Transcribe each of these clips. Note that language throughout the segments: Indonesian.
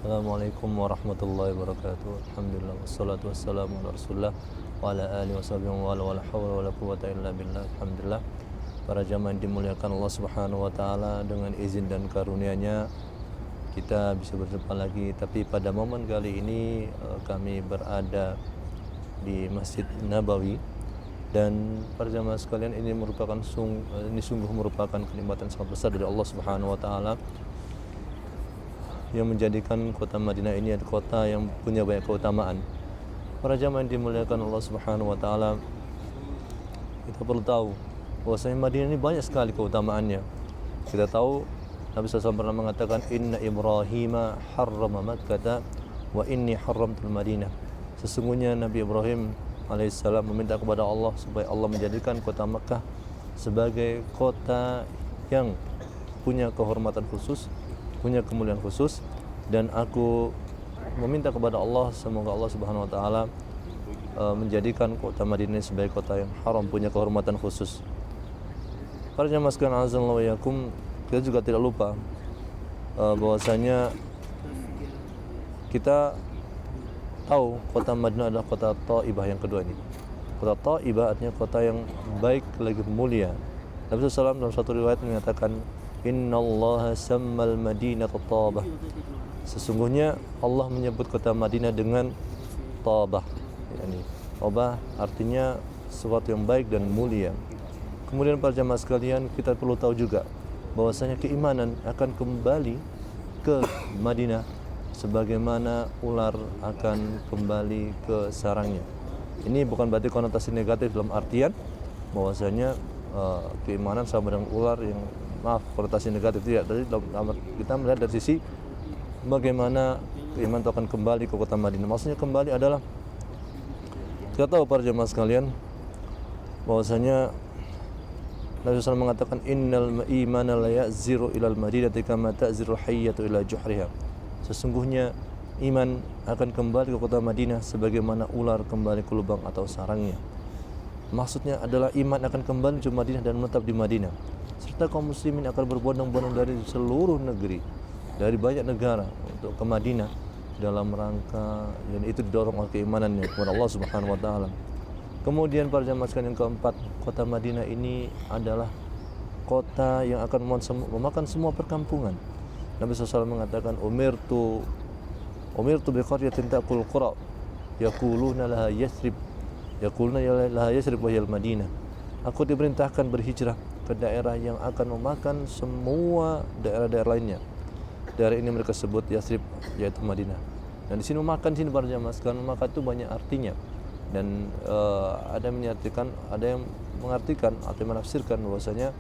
Assalamualaikum warahmatullahi wabarakatuh. Alhamdulillah wassalatu wassalamu ala Rasulillah wa ala alihi washabihi wa la haula wala quwwata illa billah. Alhamdulillah. Para jamaah yang dimuliakan Allah Subhanahu wa taala, dengan izin dan karunia-Nya kita bisa berjumpa lagi, tapi pada momen kali ini kami berada di Masjid Nabawi, dan para jamaah sekalian, ini sungguh merupakan kenikmatan sangat besar dari Allah Subhanahu wa taala yang menjadikan kota Madinah ini adalah kota yang punya banyak keutamaan. Para jamaah yang dimuliakan Allah Subhanahu wa taala, kita perlu tahu bahwasanya Madinah ini banyak sekali keutamaannya. Kita tahu Nabi SAW pernah mengatakan, Inna Ibrahima harrama Makkah wa inni harramtul Madinah. Sesungguhnya Nabi Ibrahim alaihissalam meminta kepada Allah supaya Allah menjadikan kota Makkah sebagai kota yang punya kehormatan khusus, punya kemuliaan khusus, dan aku meminta kepada Allah semoga Allah Subhanahu wa taala menjadikan kota Madinah sebagai kota yang haram, punya kehormatan khusus. Para jamaah sekalian azanallahu wa iyyakum, kita juga tidak lupa bahwasanya kita tahu kota Madinah adalah kota Thaibah yang kedua ini. Kota Thaibah artinya kota yang baik lagi mulia. Nabi SAW dalam satu riwayat menyatakan, Innallaha sammal Madinata Thabah. Sesungguhnya Allah menyebut kota Madinah dengan Thabah. Thabah artinya sesuatu yang baik dan mulia. Kemudian para jamaah sekalian, kita perlu tahu juga bahwasanya keimanan akan kembali ke Madinah sebagaimana ular akan kembali ke sarangnya. Ini bukan berarti konotasi negatif dalam artian bahwasanya keimanan sama dengan ular yang konotasi negatif, tidak. Dari kita melihat dari sisi bagaimana keimanan itu akan kembali ke kota Madinah. Maksudnya kembali adalah, kita tahu para jemaah sekalian bahwasanya Nabi SAW mengatakan, Innal imana la ya'ziru ilal madinati kama ta'ziru hayyatu ila juhriha. Sesungguhnya iman akan kembali ke kota Madinah sebagaimana ular kembali ke lubang atau sarangnya. Maksudnya adalah iman akan kembali ke Madinah dan menetap di Madinah, serta kaum muslimin akan berbondong-bondong dari seluruh negeri, dari banyak negara untuk ke Madinah dalam rangka, dan itu didorong oleh keimanannya kepada Allah Subhanahu wa taala. Kemudian para jamaah sekalian, yang keempat, kota Madinah ini adalah kota yang akan memakan semua perkampungan. Nabi SAW mengatakan, Umirtu biqaryatin taqul qura yaquluna laha Yathrib wa hiya al-Madinah. Aku diperintahkan berhijrah ke daerah yang akan memakan semua daerah-daerah lainnya. Daerah ini mereka sebut Yathrib, yaitu Madinah. Dan di sini memakan, sini para jamaah sekalian, memakan itu banyak artinya. Dan ada yang mengartikan atau menafsirkan bahwasanya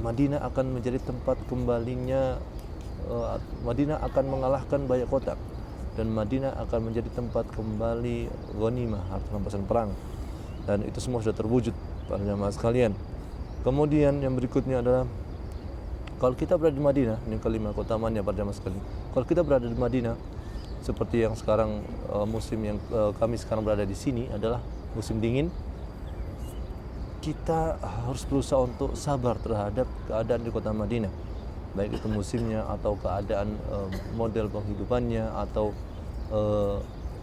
Madinah akan menjadi tempat kembalinya, Madinah akan mengalahkan banyak kota, dan Madinah akan menjadi tempat kembali ghanimah, harta rampasan perang. Dan itu semua sudah terwujud para jamaah sekalian. Kemudian yang berikutnya adalah, kalau kita berada di Madinah, ini kelima keutamaannya para jamaah sekalian. Kalau kita berada di Madinah, seperti yang sekarang musim yang kami sekarang berada di sini adalah musim dingin, kita harus berusaha untuk sabar terhadap keadaan di kota Madinah, baik itu musimnya atau keadaan model penghidupannya atau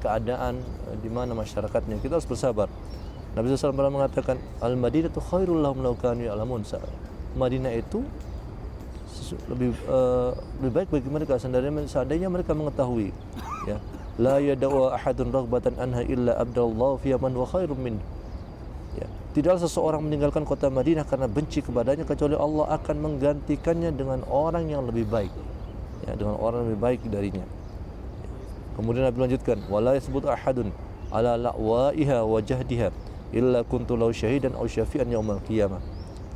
keadaan di mana masyarakatnya. Kita harus bersabar. Nabi SAW pernah mengatakan, Al-Madinatu khairul lahum law kanu ya'lamun. Madinah itu lebih baik bagi mereka seandainya mereka mengetahui, ya. La yada'u ahadun raghbatan anha illa abdallahu fi man wa khairum min. Ya, tidaklah seseorang meninggalkan kota Madinah karena benci kepadanya, kecuali Allah akan menggantikannya dengan orang yang lebih baik, ya, dengan orang yang lebih baik darinya. Ya. Kemudian Nabi lanjutkan, wala yasbutu ahadun ala la'waiha wa jahdiha illa kuntu lahu syahidan aw syafi'an yaumal qiyamah.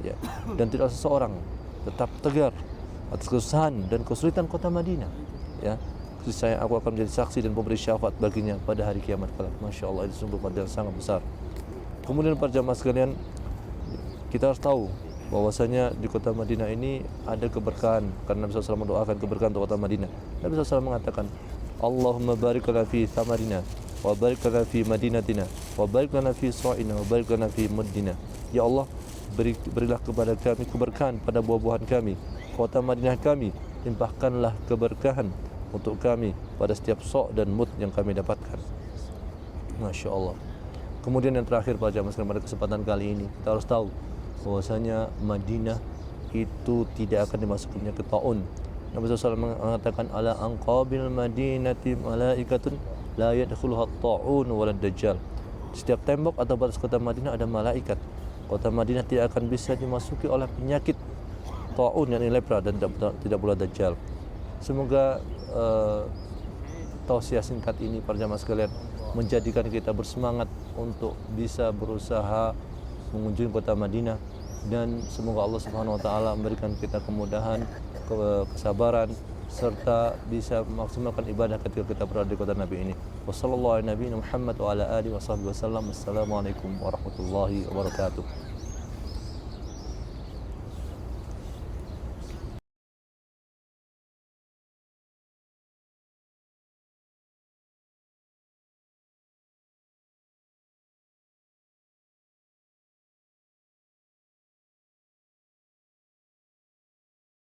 Ya. Dan tidak seseorang tetap tegar atas kesusahan dan kesulitan kota Madinah, ya. Saya aku akan menjadi saksi dan pemberi syafaat baginya pada hari kiamat kelak. Masya Allah, itu sungguh fadilah sangat besar. Kemudian para jamaah sekalian, kita harus tahu bahwasanya di kota Madinah ini ada keberkahan, karena Nabi SAW mendoakan keberkahan untuk kota Madinah. Nabi SAW mengatakan, Allahumma barik lana fi thamarina wa barik lana fi madinatina wa barik lana fi sa'ina wa barik lana fi muddina. Ya Allah, berilah kepada kami keberkahan pada buah-buahan kami, kota Madinah kami, limpahkanlah keberkahan untuk kami pada setiap sok dan mud yang kami dapatkan. Masya Allah. Kemudian yang terakhir para jamaah sekalian, pada kesempatan kali ini kita harus tahu bahwasanya Madinah itu tidak akan dimasukinya ke taun. Nabi SAW mengatakan ala anqabil madinati malaikatun la yadkhuluha at-ta'un wala dajjal. Setiap tembok atau batas kota Madinah ada malaikat. Kota Madinah tidak akan bisa dimasuki oleh penyakit taun yang lepra dan tidak pula dajjal. Semoga tausiah singkat ini para jamaah sekalian menjadikan kita bersemangat untuk bisa berusaha mengunjungi kota Madinah, dan semoga Allah Subhanahu wa taala memberikan kita kemudahan, kesabaran serta bisa memaksimalkan ibadah ketika kita berada di kota Nabi ini. Wassallallahu ala nabiyina Muhammad wa ala alihi wasallam. Wassalamualaikum warahmatullahi wabarakatuh.